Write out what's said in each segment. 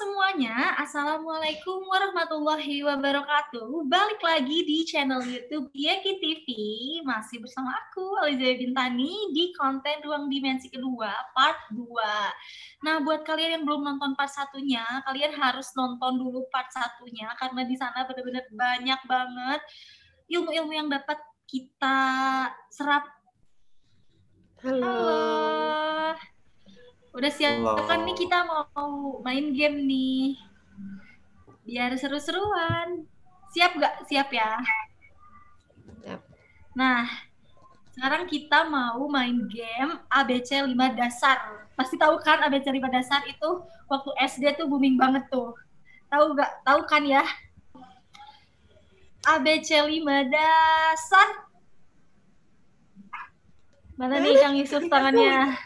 semuanya, Assalamualaikum warahmatullahi wabarakatuh. Balik lagi di channel YouTube Yeki TV. Masih bersama aku, Alizaya Bintani, di konten Ruang Dimensi Kedua, part 2. Nah, buat kalian yang belum nonton part satunya, kalian harus nonton dulu part satunya, karena di sana benar-benar banyak banget ilmu-ilmu yang dapat kita serap. Halo. Udah siap kan nih, kita mau main game nih. Biar seru-seruan. Siap gak? Siap ya? Siap. Nah, sekarang kita mau main game ABC 5 dasar. Pasti tahu kan ABC 5 dasar itu waktu SD tuh booming banget tuh. Tahu gak? Tahu kan ya? ABC 5 dasar. Mana nih Kang Yusuf tangannya?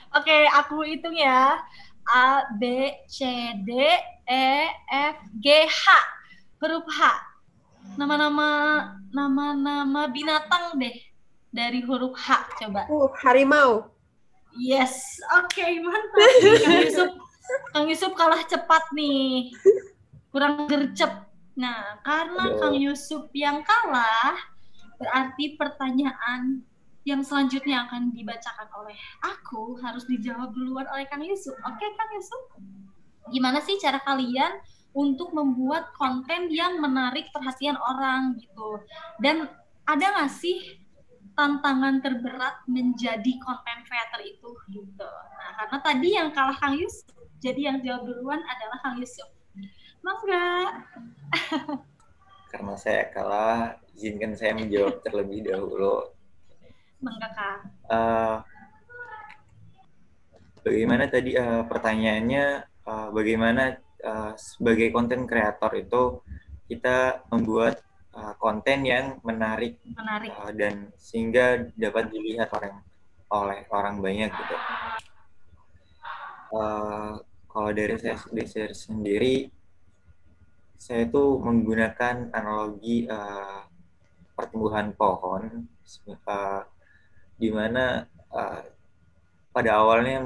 Oke, aku hitung ya. A, B, C, D, E, F, G, H. Huruf H. Nama-nama binatang deh dari huruf H, coba. Harimau. Yes, oke, mantap. Kang Yusuf kalah cepat nih. Kurang gercep. Nah, karena Kang Yusuf yang kalah, berarti pertanyaan yang selanjutnya akan dibacakan oleh aku harus dijawab duluan oleh Kang Yusuf. Oke, Kang Yusuf? Gimana sih cara kalian untuk membuat konten yang menarik perhatian orang gitu? Dan ada nggak sih tantangan terberat menjadi content creator itu gitu? Nah, karena tadi yang kalah Kang Yusuf, jadi yang jawab duluan adalah Kang Yusuf. Mangga. Karena saya kalah, izinkan saya menjawab terlebih dahulu. Mangga, Kak. Bagaimana tadi pertanyaannya, bagaimana sebagai konten kreator itu kita membuat konten yang menarik. Dan sehingga dapat dilihat oleh orang banyak gitu. Kalau dari saya sendiri, saya itu menggunakan analogi pertumbuhan pohon, di mana pada awalnya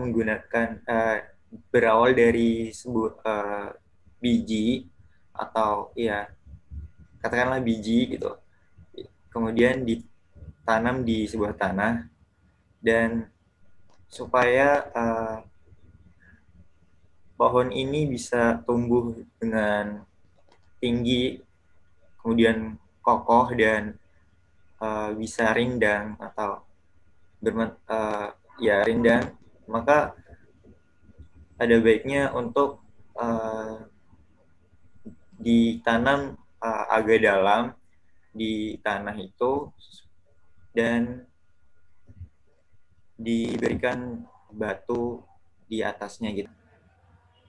berawal dari sebuah biji, atau ya katakanlah biji gitu, kemudian ditanam di sebuah tanah, dan supaya pohon ini bisa tumbuh dengan tinggi, kemudian kokoh dan bisa rindang atau rindang, maka ada baiknya untuk ditanam agak dalam di tanah itu dan diberikan batu di atasnya gitu.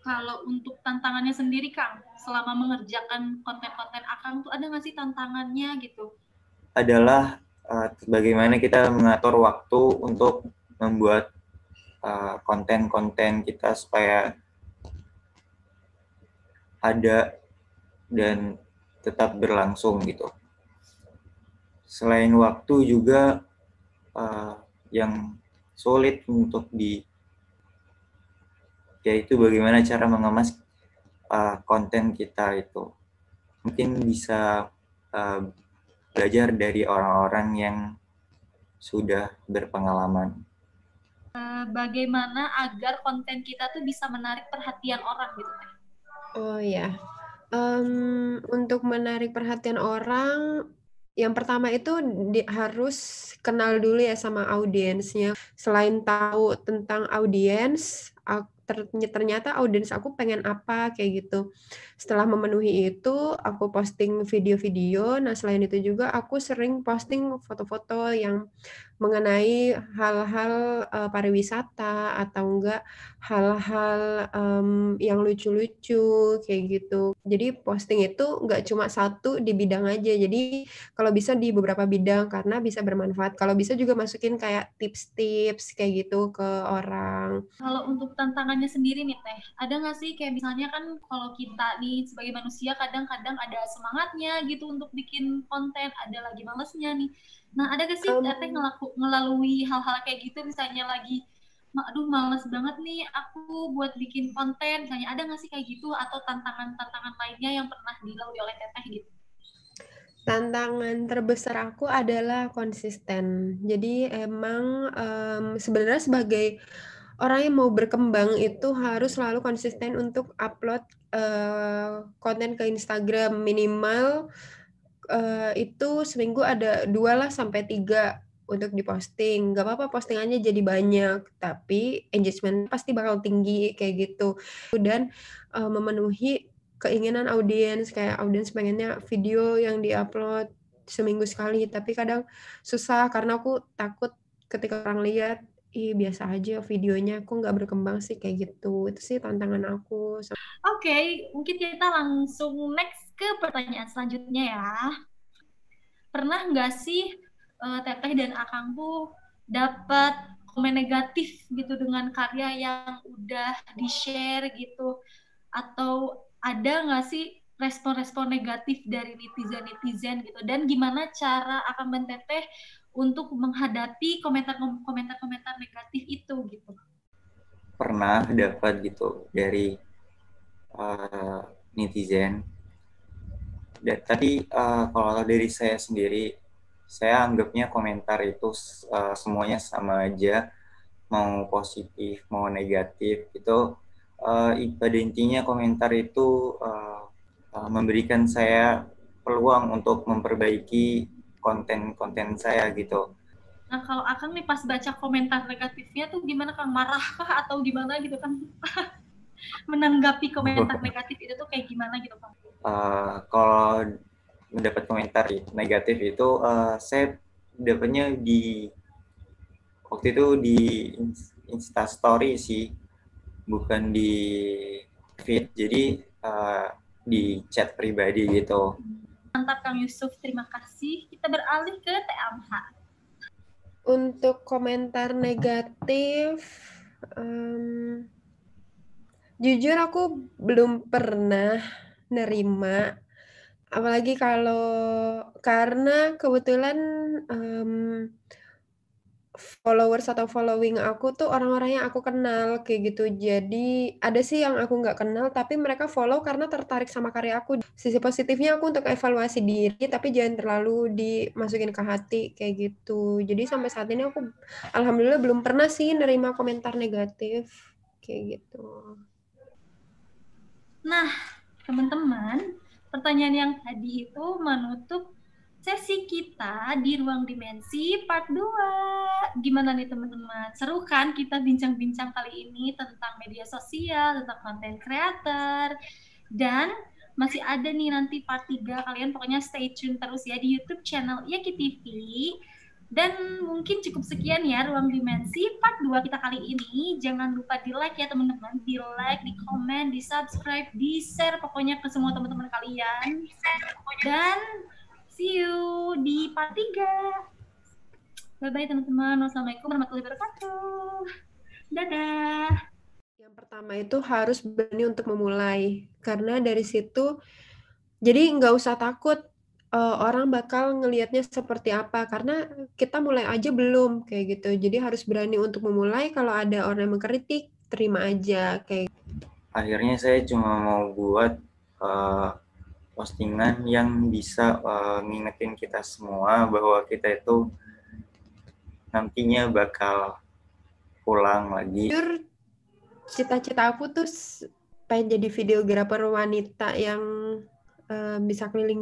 Kalau untuk tantangannya sendiri, Kang, selama mengerjakan konten-konten Akang tuh ada nggak sih tantangannya gitu? Adalah bagaimana kita mengatur waktu untuk membuat konten-konten kita supaya ada dan tetap berlangsung gitu. Selain waktu juga yang sulit untuk yaitu bagaimana cara mengemas konten kita itu. Mungkin bisa belajar dari orang-orang yang sudah berpengalaman. Bagaimana agar konten kita tuh bisa menarik perhatian orang gitu? Oh ya, untuk menarik perhatian orang, yang pertama itu harus kenal dulu ya sama audiensnya. Selain tahu tentang audiens, ternyata audiens aku pengen apa kayak gitu. Setelah memenuhi itu, aku posting video-video. Nah, selain itu juga aku sering posting foto-foto yang mengenai hal-hal pariwisata atau enggak hal-hal yang lucu-lucu kayak gitu. Jadi posting itu enggak cuma satu di bidang aja. Jadi kalau bisa di beberapa bidang karena bisa bermanfaat. Kalau bisa juga masukin kayak tips-tips kayak gitu ke orang. Kalau untuk tantangannya sendiri nih Teh, ada nggak sih kayak misalnya kan kalau kita nih sebagai manusia kadang-kadang ada semangatnya gitu untuk bikin konten, ada lagi malesnya nih. Nah, ada nggak sih Teh ngelalui hal-hal kayak gitu, misalnya lagi Aduh males banget nih aku buat bikin konten, misalnya ada nggak sih kayak gitu atau tantangan-tantangan lainnya yang pernah dilalui oleh Teteh gitu? Tantangan terbesar aku adalah konsisten. Jadi emang sebenarnya sebagai orang yang mau berkembang itu harus selalu konsisten untuk upload konten ke Instagram minimal itu seminggu ada 2 lah sampai 3 untuk diposting. Nggak apa-apa postingannya jadi banyak, tapi engagement pasti bakal tinggi kayak gitu. Dan memenuhi keinginan audiens, kayak audiens pengennya video yang diupload seminggu sekali, tapi kadang susah karena aku takut ketika orang lihat, ih biasa aja videonya, kok nggak berkembang sih kayak gitu. Itu sih tantangan aku. Oke, mungkin kita langsung next ke pertanyaan selanjutnya ya. Pernah nggak sih Teteh dan Akang tuh dapat komen negatif gitu dengan karya yang udah di-share gitu? Atau ada nggak sih respon-respon negatif dari netizen-netizen gitu? Dan gimana cara Akang dan Teteh untuk menghadapi komentar-komentar negatif itu gitu? Pernah dapat gitu dari netizen. Tapi kalau dari saya sendiri, saya anggapnya komentar itu semuanya sama aja, mau positif mau negatif itu. Pada intinya komentar itu memberikan saya peluang untuk memperbaiki konten-konten saya gitu. Nah, kalau Akang nih pas baca komentar negatifnya tuh gimana Kang? Marah kah atau gimana gitu kan? Menanggapi komentar negatif itu tuh kayak gimana gitu Kang? Kalau mendapat komentar negatif itu saya dapatnya waktu itu di Instastory sih, bukan di feed, jadi di chat pribadi gitu. Mantap Kang Yusuf, terima kasih. Kita beralih ke TMH. Untuk komentar negatif, jujur aku belum pernah nerima, apalagi karena kebetulan followers atau following aku tuh orang-orang yang aku kenal kayak gitu. Jadi ada sih yang aku nggak kenal tapi mereka follow karena tertarik sama karya aku. Sisi positifnya aku untuk evaluasi diri tapi jangan terlalu dimasukin ke hati kayak gitu. Jadi sampai saat ini aku alhamdulillah belum pernah sih nerima komentar negatif kayak gitu. Nah, teman-teman, pertanyaan yang tadi itu menutup sesi kita di Ruang Dimensi part 2. Gimana nih teman-teman? Seru kan kita bincang-bincang kali ini tentang media sosial, tentang content creator, dan masih ada nih nanti part 3. Kalian pokoknya stay tune terus ya di YouTube channel Yaki TV. Dan mungkin cukup sekian ya Ruang Dimensi part 2 kita kali ini. Jangan lupa di like ya teman-teman. Di like, di komen, di subscribe, di share pokoknya ke semua teman-teman kalian. Dan see you di part 3. Bye-bye teman-teman. Wassalamualaikum warahmatullahi wabarakatuh. Dadah. Yang pertama itu harus berani untuk memulai. Karena dari situ, jadi nggak usah takut orang bakal ngelihatnya seperti apa. Karena kita mulai aja belum, kayak gitu. Jadi harus berani untuk memulai, kalau ada orang yang mengkritik, terima aja. Kayak. Akhirnya saya cuma mau buat postingan yang bisa ngingetin kita semua bahwa kita itu nantinya bakal pulang lagi. Jujur, cita-cita aku tuh pengen jadi videografer wanita yang bisa keliling